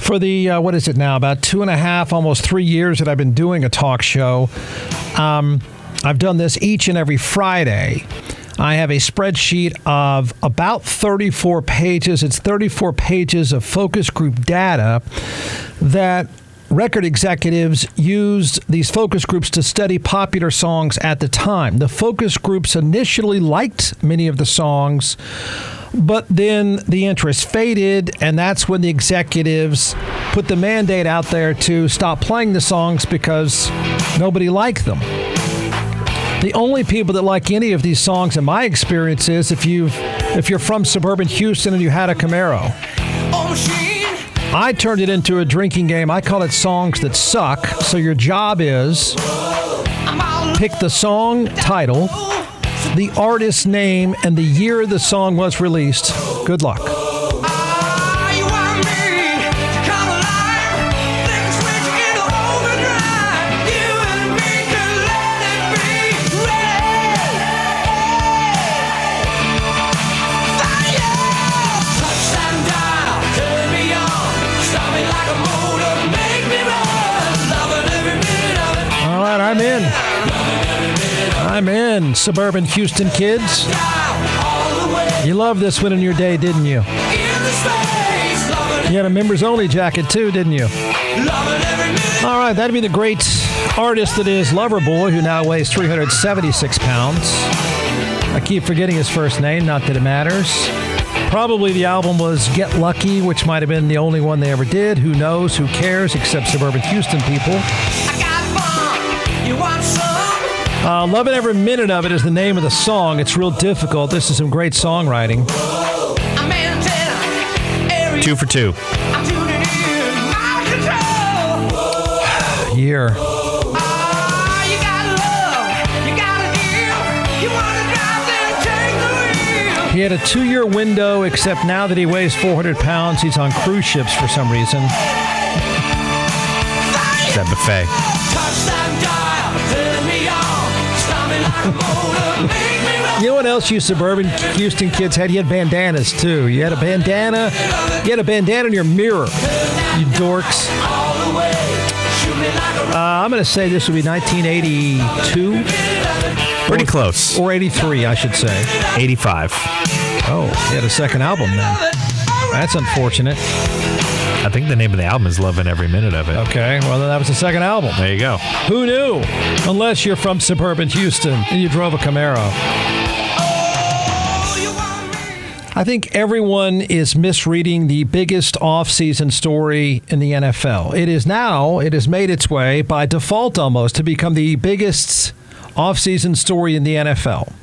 For the, what is it now, about 2.5, almost 3 years that I've been doing a talk show, I've done this each and every Friday. I have a spreadsheet of about 34 pages. It's 34 pages of focus group data that record executives used these focus groups to study popular songs at the time. The focus groups initially liked many of the songs, but then the interest faded, and that's when the executives put the mandate out there to stop playing the songs because nobody liked them. The only people that like any of these songs, in my experience, is if you're from suburban Houston and you had a Camaro. I turned it into a drinking game. I call it Songs That Suck. So your job is pick the song title, the artist's name, and the year the song was released. Good luck. I'm in, suburban Houston kids. You loved this one in your day, didn't you? You had a members-only jacket, too, didn't you? All right, that'd be the great artist that is Loverboy, who now weighs 376 pounds. I keep forgetting his first name, not that it matters. Probably the album was Get Lucky, which might have been the only one they ever did. Who knows? Who cares? Except suburban Houston people. Loving Every Minute of It is the name of the song. It's real difficult. This is some great songwriting. 2 for 2. Year. He had a 2-year window, except now that he weighs 400 pounds, he's on cruise ships for some reason. That buffet. You know what else you suburban Houston kids had? You had bandanas, too. You had a bandana. You had a bandana in your mirror, you dorks. I'm going to say this would be 1982. Pretty close. Or 83, I should say. 85. Oh, he had a second album then. That's unfortunate. I think the name of the album is Loving Every Minute of It. Okay, well, then that was the second album. There you go. Who knew? Unless you're from suburban Houston and you drove a Camaro. I think everyone is misreading the biggest off-season story in the NFL. It has made its way by default almost to become the biggest off-season story in the NFL.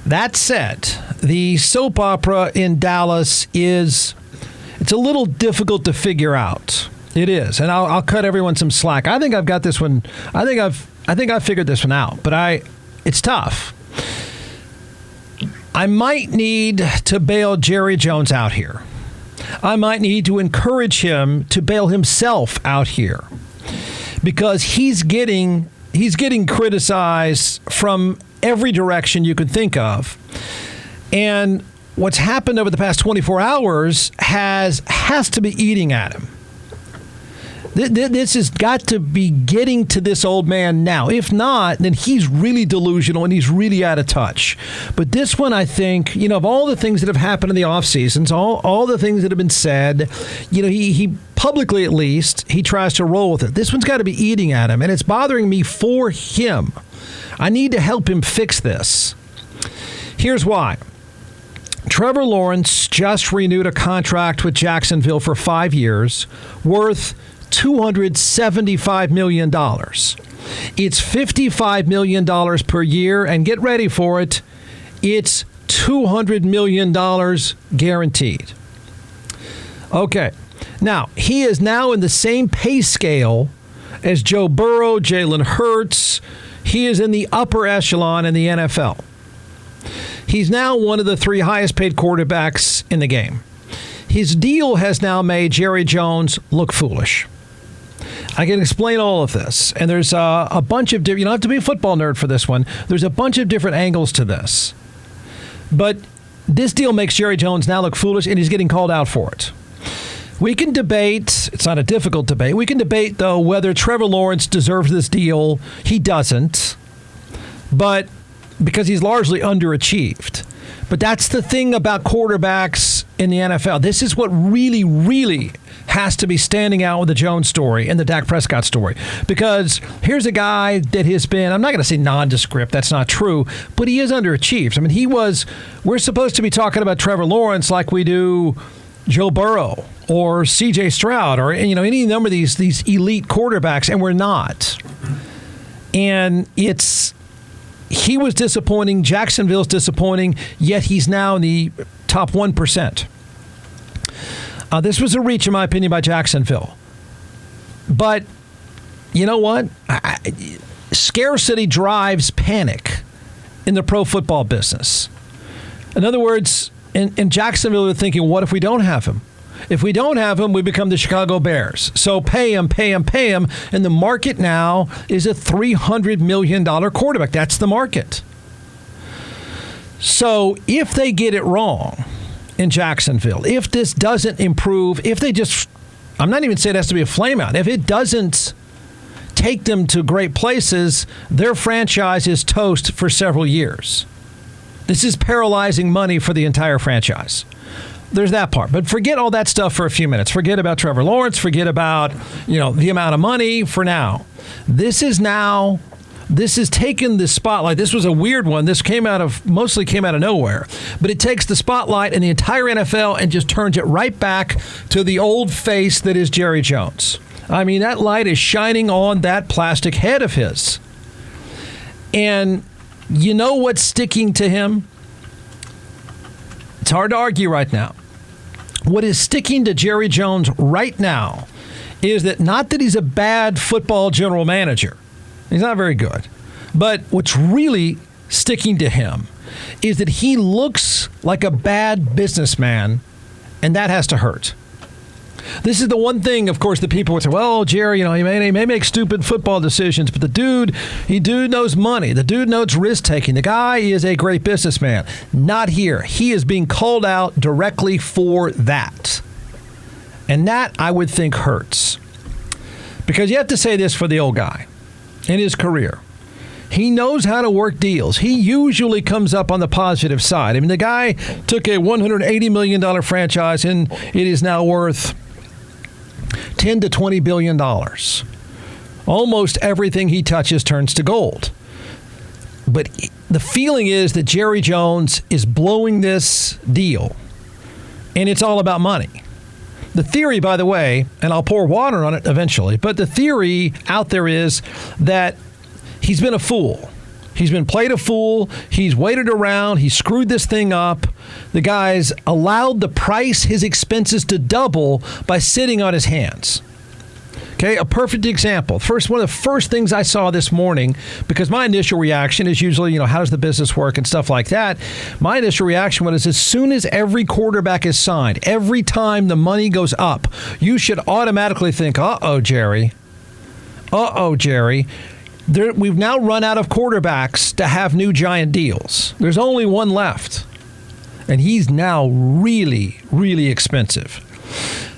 That said, the soap opera in Dallas it's a little difficult to figure out. It is, and I'll cut everyone some slack. I think I've got this one. I think I've figured this one out, but it's tough. I might need to bail Jerry Jones out here. I might need to encourage him to bail himself out here because he's getting criticized from every direction you could think of, and what's happened over the past 24 hours has to be eating at him. This has got to be getting to this old man now. If not, then he's really delusional and he's really out of touch. But this one, I think, of all the things that have happened in the off seasons, all the things that have been said, he publicly at least, he tries to roll with it. This one's got to be eating at him, and it's bothering me for him. I need to help him fix this. Here's why. Trevor Lawrence just renewed a contract with Jacksonville for 5 years, worth $275 million. It's $55 million per year, and get ready for it, it's $200 million guaranteed. Okay, now, he is now in the same pay scale as Joe Burrow, Jalen Hurts. He is in the upper echelon in the NFL. He's now one of the 3 highest paid quarterbacks in the game. His deal has now made Jerry Jones look foolish. I can explain all of this. And there's a bunch of different, you don't have to be a football nerd for this one. There's a bunch of different angles to this. But this deal makes Jerry Jones now look foolish, and he's getting called out for it. We can debate, it's not a difficult debate, we can debate, though, whether Trevor Lawrence deserves this deal. He doesn't, but because he's largely underachieved. But that's the thing about quarterbacks in the NFL. This is what really, really has to be standing out with the Jones story and the Dak Prescott story. Because here's a guy that has been, I'm not going to say nondescript, that's not true, but he is underachieved. I mean, we're supposed to be talking about Trevor Lawrence like we do Joe Burrow or C.J. Stroud or any number of these elite quarterbacks, and we're not. And he was disappointing. Jacksonville's disappointing, yet he's now in the top 1%. This was a reach, in my opinion, by Jacksonville. But you know what? Scarcity drives panic in the pro football business. In other words, in Jacksonville, they're thinking, what if we don't have him? If we don't have him, we become the Chicago Bears. So pay him, pay him, pay him. And the market now is a $300 million quarterback. That's the market. So if they get it wrong in Jacksonville, if this doesn't improve, if they just, I'm not even saying it has to be a flameout. If it doesn't take them to great places, their franchise is toast for several years. This is paralyzing money for the entire franchise. There's that part. But forget all that stuff for a few minutes. Forget about Trevor Lawrence. Forget about, the amount of money for now. This has taken the spotlight. This was a weird one. This mostly came out of nowhere. But it takes the spotlight and the entire NFL and just turns it right back to the old face that is Jerry Jones. I mean, that light is shining on that plastic head of his. And you know what's sticking to him? It's hard to argue right now. What is sticking to Jerry Jones right now is that not that he's a bad football general manager. He's not very good. But what's really sticking to him is that he looks like a bad businessman, and that has to hurt. This is the one thing, of course, that people would say, well, Jerry, he may make stupid football decisions, but the dude knows money. The dude knows risk-taking. The guy is a great businessman. Not here. He is being called out directly for that. And that, I would think, hurts. Because you have to say this for the old guy in his career. He knows how to work deals. He usually comes up on the positive side. I mean, the guy took a $180 million franchise, and it is now worth $10 to $20 billion. Almost everything he touches turns to gold. But the feeling is that Jerry Jones is blowing this deal, and it's all about money. The theory, by the way, and I'll pour water on it eventually, but the theory out there is that he's been a fool. He's been played a fool. He's waited around. He screwed this thing up. The guy's allowed the price, his expenses to double by sitting on his hands. Okay, a perfect example. One of the first things I saw this morning, because my initial reaction is usually, how does the business work and stuff like that. My initial reaction was as soon as every quarterback is signed, every time the money goes up, you should automatically think, uh-oh, Jerry. We've now run out of quarterbacks to have new giant deals. There's only one left. And he's now really, really expensive.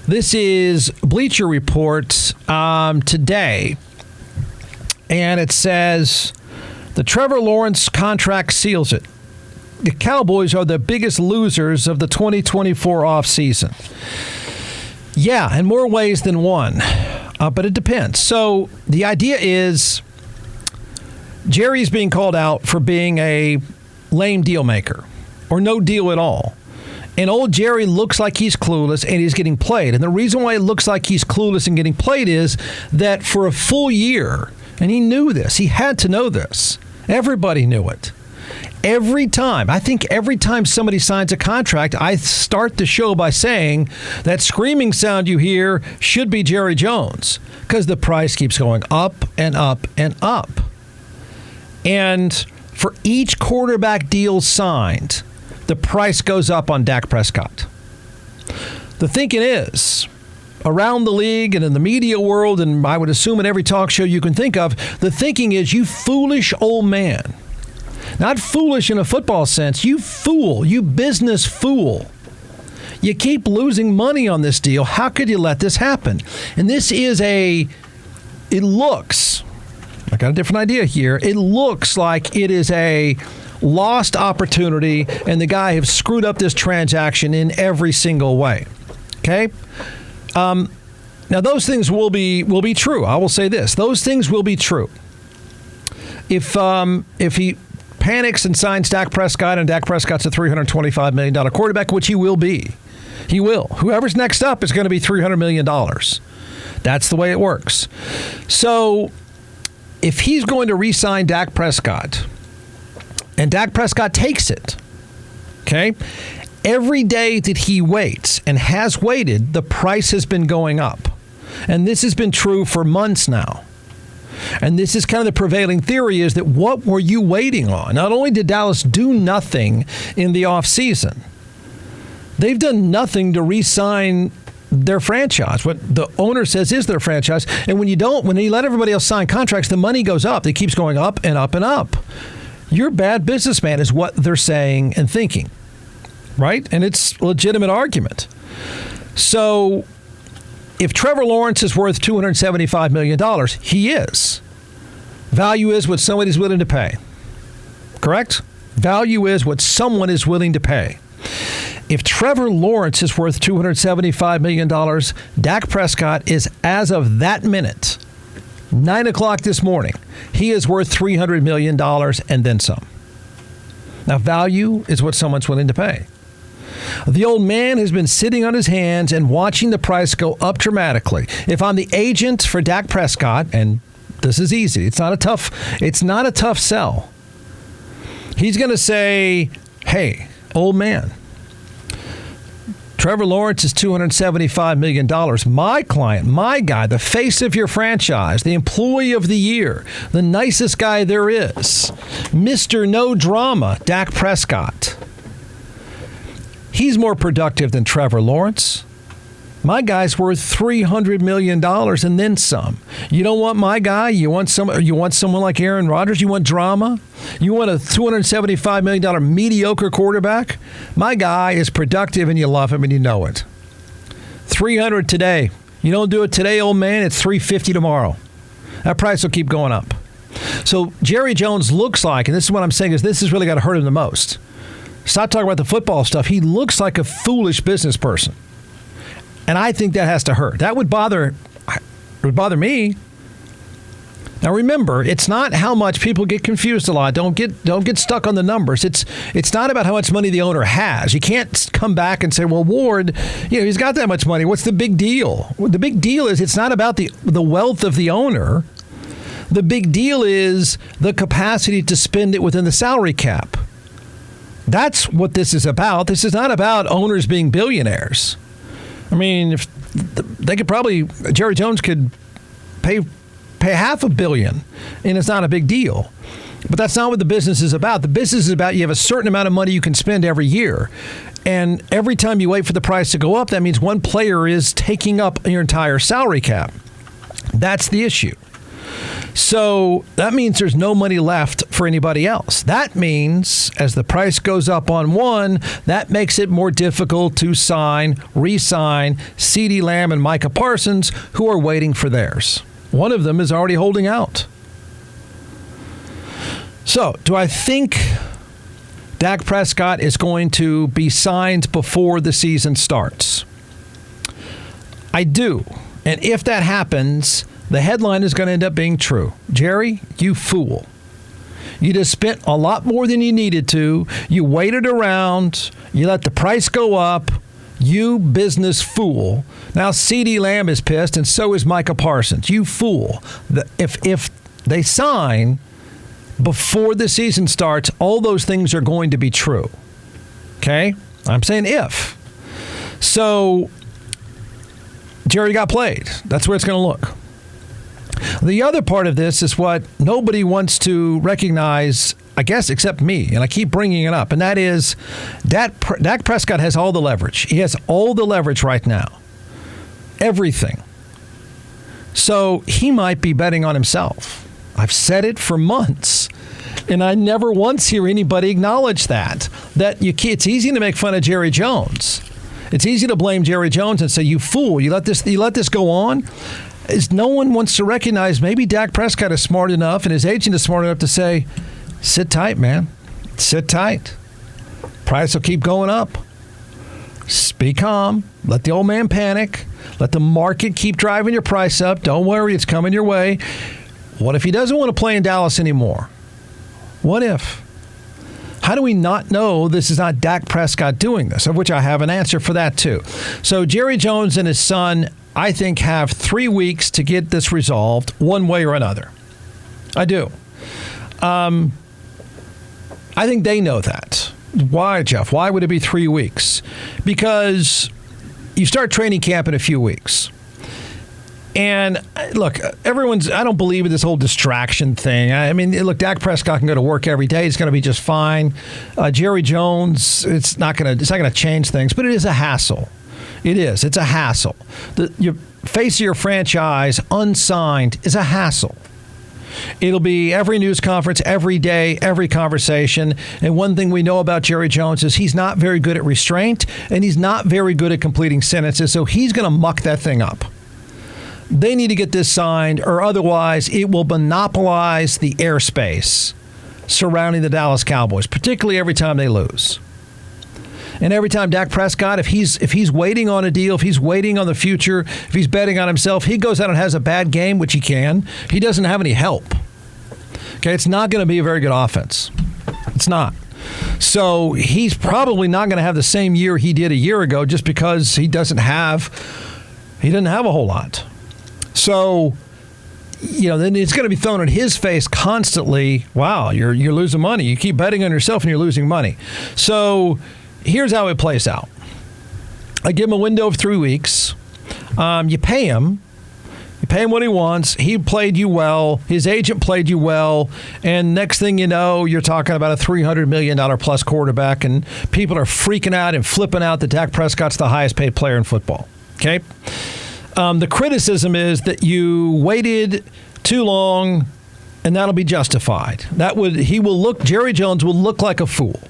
This is Bleacher Report today. And it says, the Trevor Lawrence contract seals it. The Cowboys are the biggest losers of the 2024 offseason. Yeah, in more ways than one. But it depends. So the idea is Jerry's being called out for being a lame deal maker or no deal at all. And old Jerry looks like he's clueless and he's getting played. And the reason why it looks like he's clueless and getting played is that for a full year, and he knew this, he had to know this. Everybody knew it. Every time somebody signs a contract, I start the show by saying that screaming sound you hear should be Jerry Jones because the price keeps going up and up and up. And for each quarterback deal signed, the price goes up on Dak Prescott. The thinking is, around the league and in the media world, and I would assume in every talk show you can think of, the thinking is, you foolish old man. Not foolish in a football sense. You fool. You business fool. You keep losing money on this deal. How could you let this happen? And this is it looks, I got a different idea here. It looks like it is a lost opportunity, and the guy has screwed up this transaction in every single way. Okay? Now, those things will be true. I will say this. Those things will be true. If he panics and signs Dak Prescott, and Dak Prescott's a $325 million quarterback, which he will be. He will. Whoever's next up is going to be $300 million. That's the way it works. So if he's going to re-sign Dak Prescott, and Dak Prescott takes it, okay, every day that he waits and has waited, the price has been going up. And this has been true for months now. And this is kind of the prevailing theory, is that what were you waiting on? Not only did Dallas do nothing in the offseason, they've done nothing to re-sign their franchise, what the owner says is their franchise. And when you let everybody else sign contracts, the money goes up. It keeps going up and up and up. You're a bad businessman is what they're saying and thinking, right? And it's a legitimate argument. So if Trevor Lawrence is worth $275 million, he is. Value is what somebody's willing to pay. Correct? Value is what someone is willing to pay. If Trevor Lawrence is worth $275 million, Dak Prescott is, as of that minute, 9 o'clock this morning, he is worth $300 million and then some. Now, value is what someone's willing to pay. The old man has been sitting on his hands and watching the price go up dramatically. If I'm the agent for Dak Prescott, and this is easy, it's not a tough sell. He's going to say, hey, old man, Trevor Lawrence is $275 million. My client, my guy, the face of your franchise, the employee of the year, the nicest guy there is, Mr. No Drama, Dak Prescott. He's more productive than Trevor Lawrence. My guy's worth $300 million and then some. You don't want my guy? You want someone like Aaron Rodgers? You want drama? You want a $275 million mediocre quarterback? My guy is productive and you love him and you know it. $300 today. You don't do it today, old man, it's $350 tomorrow. That price will keep going up. So Jerry Jones looks like, and this is what I'm saying, is this has really got to hurt him the most. Stop talking about the football stuff. He looks like a foolish business person. And I think that has to hurt. That would bother me. Now remember, it's not how much. People get confused a lot. Don't get stuck on the numbers. It's not about how much money the owner has. You can't come back and say, well, Ward, he's got that much money. What's the big deal? Well, the big deal is it's not about the wealth of the owner. The big deal is the capacity to spend it within the salary cap. That's what this is about. This is not about owners being billionaires. I mean, if they could probably, Jerry Jones could pay $500 million, and it's not a big deal. But that's not what the business is about. The business is about you have a certain amount of money you can spend every year. And every time you wait for the price to go up, that means one player is taking up your entire salary cap. That's the issue. So that means there's no money left for anybody else. That means as the price goes up on one, that makes it more difficult to re-sign CeeDee Lamb and Micah Parsons, who are waiting for theirs. One of them is already holding out. So do I think Dak Prescott is going to be signed before the season starts? I do. And if that happens, the headline is going to end up being true. Jerry, you fool. You just spent a lot more than you needed to. You waited around. You let the price go up. You business fool. Now CeeDee Lamb is pissed, and so is Micah Parsons. You fool. If they sign before the season starts, all those things are going to be true. Okay? I'm saying if. So Jerry got played. That's where it's going to look. The other part of this is what nobody wants to recognize, I guess, except me, and I keep bringing it up, and that is Dak Prescott has all the leverage. He has all the leverage right now. Everything. So he might be betting on himself. I've said it for months, and I never once hear anybody acknowledge that it's easy to make fun of Jerry Jones. It's easy to blame Jerry Jones and say, you fool, you let this go on. Is no one wants to recognize maybe Dak Prescott is smart enough and his agent is smart enough to say, sit tight, man. Sit tight. Price will keep going up. Be calm. Let the old man panic. Let the market keep driving your price up. Don't worry, it's coming your way. What if he doesn't want to play in Dallas anymore? What if? How do we not know this is not Dak Prescott doing this? Of which I have an answer for that too. So Jerry Jones and his son, I think, have 3 weeks to get this resolved one way or another. I do. I think they know that. Why, Jeff? Why would it be 3 weeks? Because you start training camp in a few weeks. And look, I don't believe in this whole distraction thing. I mean, look, Dak Prescott can go to work every day. He's going to be just fine. Jerry Jones, it's not going to change things, but it is a hassle. It is. It's a hassle. Your face of your franchise unsigned is a hassle. It'll be every news conference, every day, every conversation. And one thing we know about Jerry Jones is he's not very good at restraint, and he's not very good at completing sentences, so he's going to muck that thing up. They need to get this signed, or otherwise it will monopolize the airspace surrounding the Dallas Cowboys, particularly every time they lose. And every time Dak Prescott, if he's waiting on a deal, if he's waiting on the future, if he's betting on himself, he goes out and has a bad game, which he can. He doesn't have any help. Okay, it's not going to be a very good offense. It's not. So he's probably not going to have the same year he did a year ago just because he didn't have a whole lot. So, then it's going to be thrown in his face constantly. Wow, you're losing money. You keep betting on yourself and you're losing money. So here's how it plays out. I give him a window of 3 weeks. You pay him. You pay him what he wants. He played you well. His agent played you well. And next thing you know, you're talking about a $300 million plus quarterback, and people are freaking out and flipping out that Dak Prescott's the highest paid player in football. Okay? The criticism is that you waited too long, and that'll be justified. Jerry Jones will look like a fool.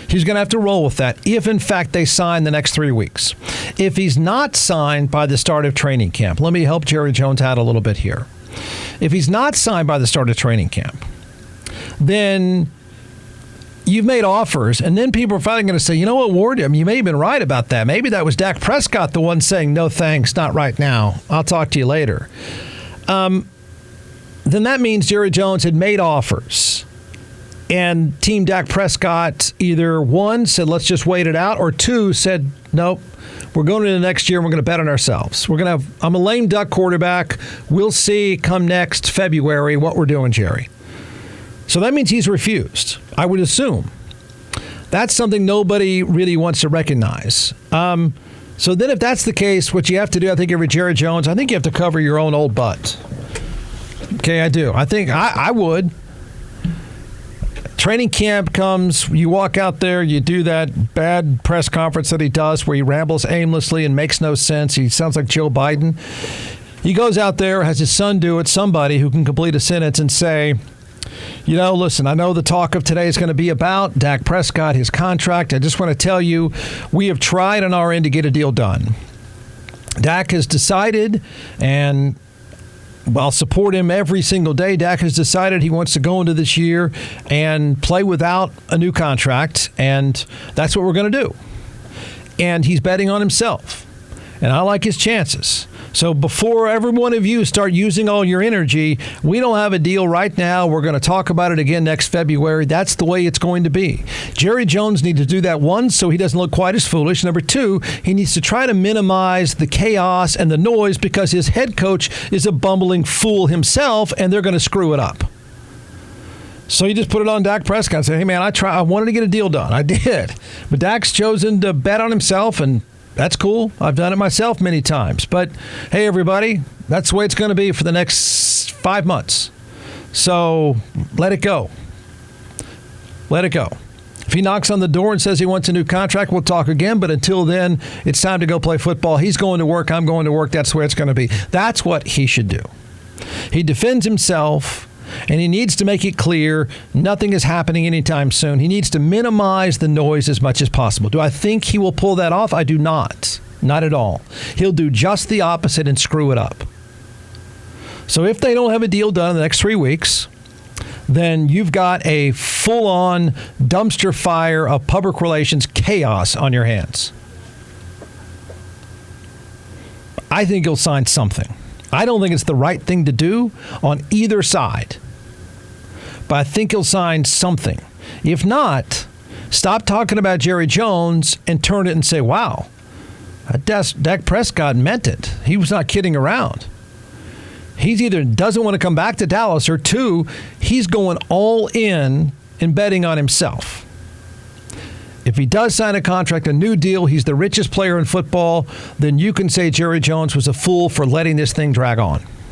He's going to have to roll with that if, in fact, they sign the next 3 weeks. If he's not signed by the start of training camp, let me help Jerry Jones out a little bit here. If he's not signed by the start of training camp, then you've made offers, and then people are finally going to say, you know what, Ward, you may have been right about that. Maybe that was Dak Prescott, the one saying, no thanks, not right now. I'll talk to you later. Then that means Jerry Jones had made offers. And Team Dak Prescott either, one, said, let's just wait it out, or two, said, nope, we're going into the next year and we're going to bet on ourselves. I'm a lame duck quarterback. We'll see come next February what we're doing, Jerry. So that means he's refused, I would assume. That's something nobody really wants to recognize. So then if that's the case, what you have to do, I think, every Jerry Jones, I think you have to cover your own old butt. Okay, I do. I think I would. Training camp comes, you walk out there, you do that bad press conference that he does where he rambles aimlessly and makes no sense. He sounds like Joe Biden. He goes out there, has his son do it, somebody who can complete a sentence and say, listen, I know the talk of today is going to be about Dak Prescott, his contract. I just want to tell you, we have tried on our end to get a deal done. Dak has decided, and I'll support him every single day. Dak has decided he wants to go into this year and play without a new contract, and that's what we're going to do. And he's betting on himself, and I like his chances. So before every one of you start using all your energy, we don't have a deal right now. We're going to talk about it again next February. That's the way it's going to be. Jerry Jones needs to do that, one, so he doesn't look quite as foolish. Number two, he needs to try to minimize the chaos and the noise because his head coach is a bumbling fool himself, and they're going to screw it up. So you just put it on Dak Prescott and say, hey, man, I wanted to get a deal done. I did. But Dak's chosen to bet on himself, and that's cool. I've done it myself many times. But, hey, everybody, that's the way it's going to be for the next 5 months. So let it go. Let it go. If he knocks on the door and says he wants a new contract, we'll talk again. But until then, it's time to go play football. He's going to work. I'm going to work. That's the way it's going to be. That's what he should do. He defends himself. And he needs to make it clear nothing is happening anytime soon. He needs to minimize the noise as much as possible. Do I think he will pull that off? I do not. Not at all. He'll do just the opposite and screw it up. So if they don't have a deal done in the next 3 weeks, then you've got a full-on dumpster fire of public relations chaos on your hands. I think he'll sign something. I don't think it's the right thing to do on either side. But I think he'll sign something. If not, stop talking about Jerry Jones and turn it and say, wow, Dak Prescott meant it. He was not kidding around. He's either doesn't want to come back to Dallas, or two, he's going all in and betting on himself. If he does sign a contract, a new deal, he's the richest player in football, then you can say Jerry Jones was a fool for letting this thing drag on.